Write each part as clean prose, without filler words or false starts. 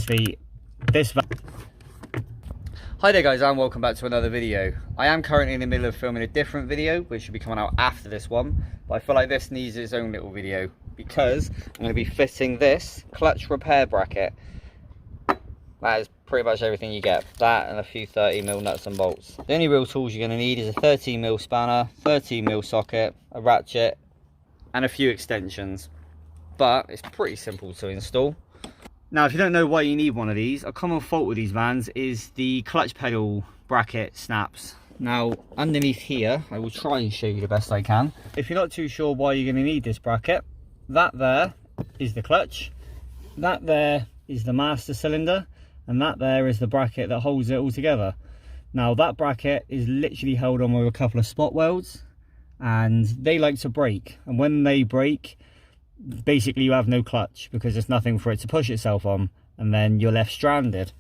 obviously this... Hi there guys, and welcome back to another video. I am currently in the middle of filming a different video which should be coming out after this one, but I feel like this needs its own little video because I'm going to be fitting this clutch repair bracket. That is pretty much everything you get, that and a few 30mm nuts and bolts. The only real tools you're going to need is a 13mm spanner, 13mm socket, a ratchet and a few extensions, but it's pretty simple to install. Now, if you don't know why you need one of these, a common fault with these vans is the clutch pedal bracket snaps. Now, underneath here, I will try and show you the best I can. If you're not too sure why you're going to need this bracket, that there is the clutch, that there is the master cylinder, and that there is the bracket that holds it all together. Now, that bracket is literally held on with a couple of spot welds, and they like to break. And when they break, basically you have no clutch because there's nothing for it to push itself on, and then you're left stranded.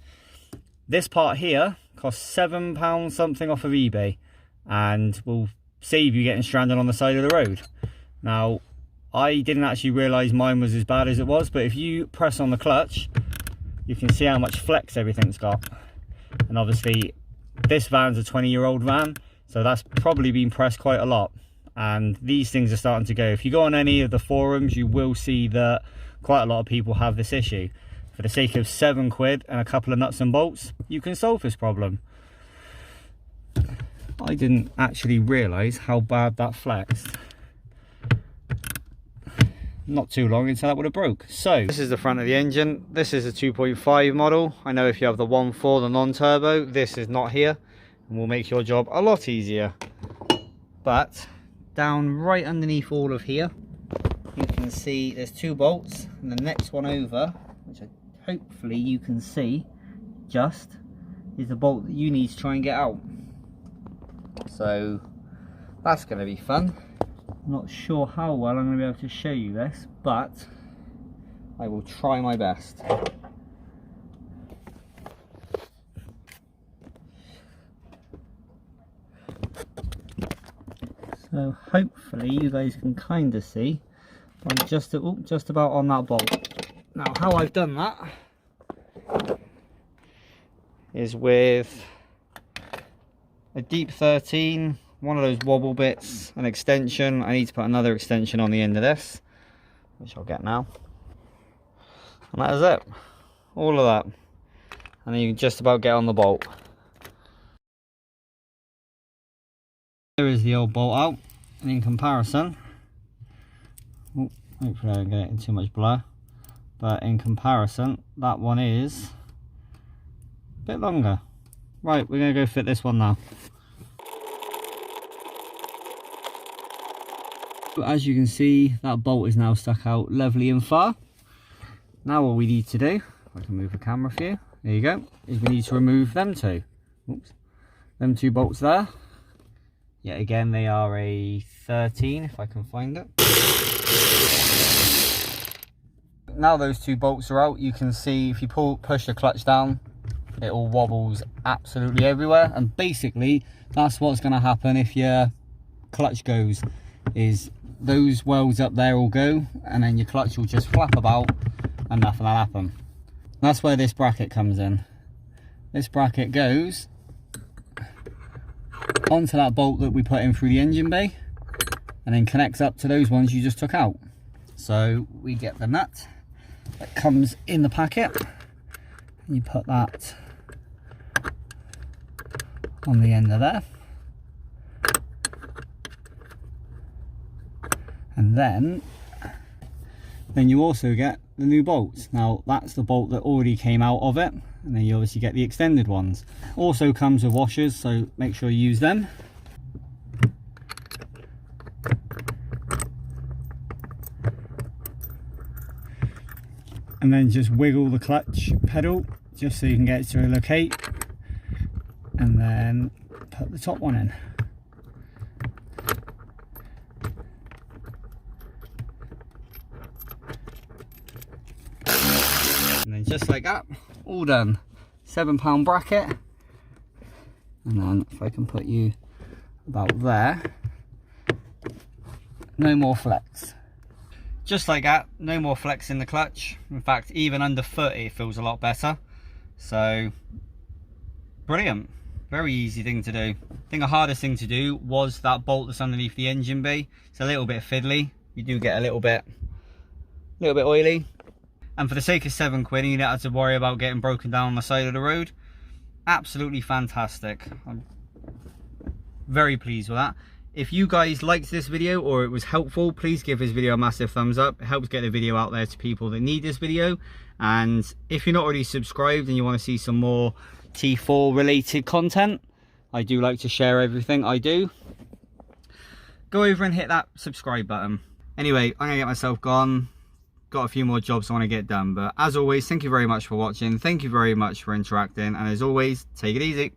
This part here costs £7 something off of eBay and will save you getting stranded on the side of the road. Now, I didn't actually realise mine was as bad as it was, but if you press on the clutch you can see how much flex everything's got. And obviously this van's a 20-year-old van, so that's probably been pressed quite a lot, and these things are starting to go. If you go on any of the forums, you will see that quite a lot of people have this issue. For the sake of £7 and a couple of nuts and bolts, you can solve this problem. I didn't actually realise how bad that flexed. Not too long until that would have broke. So this is the front of the engine. This is a 2.5 model. I know if you have the 1.4, the non-turbo, this is not here, and will make your job a lot easier. But down right underneath all of here, you can see there's two bolts, and the next one over, which hopefully you can see just, is the bolt that you need to try and get out. So that's going to be fun. I'm not sure how well I'm going to be able to show you this, but I will try my best. So hopefully you guys can kind of see. I'm just about on that bolt. Now, how I've done that is with a deep 13, one of those wobble bits, an extension. I need to put another extension on the end of this, which I'll get now. And that is it. All of that. And then you can just about get on the bolt. Here is the old bolt out, and in comparison, hopefully I don't get it in too much blur, but in comparison, that one is a bit longer. Right, we're going to go fit this one now. As you can see, that bolt is now stuck out lovely and far. Now what we need to do, if I can move the camera for you, there you go, is we need to remove them two. Oops. Them two bolts there. Yet again, they are a 13, if I can find it. Now those two bolts are out, you can see if you push the clutch down, it all wobbles absolutely everywhere. And basically, that's what's going to happen if your clutch goes, is those welds up there will go, and then your clutch will just flap about and nothing will happen. That's where this bracket comes in. This bracket goes onto that bolt that we put in through the engine bay, and then connects up to those ones you just took out. So we get the nut that comes in the packet, and you put that on the end of there, and then you also get the new bolts. Now that's the bolt that already came out of it, and then you obviously get the extended ones. Also comes with washers, so make sure you use them. And then just wiggle the clutch pedal just so you can get it to locate, and then put the top one in. And then just like that, all done. £7 bracket, and then if I can put you about there, no more flex. Just like that, no more flex in the clutch. In fact, even underfoot it feels a lot better. So, brilliant. Very easy thing to do. I think the hardest thing to do was that bolt that's underneath the engine bay. It's a little bit fiddly. You do get a little bit oily. And for the sake of £7, you don't have to worry about getting broken down on the side of the road. Absolutely fantastic. I'm very pleased with that. If you guys liked this video or it was helpful, please give this video a massive thumbs up. It helps get the video out there to people that need this video. And if you're not already subscribed and you want to see some more T4 related content, I do like to share everything I do. Go over and hit that subscribe button. Anyway, I'm gonna get myself gone. Got a few more jobs I want to get done, but as always, thank you very much for watching. Thank you very much for interacting, and as always, take it easy.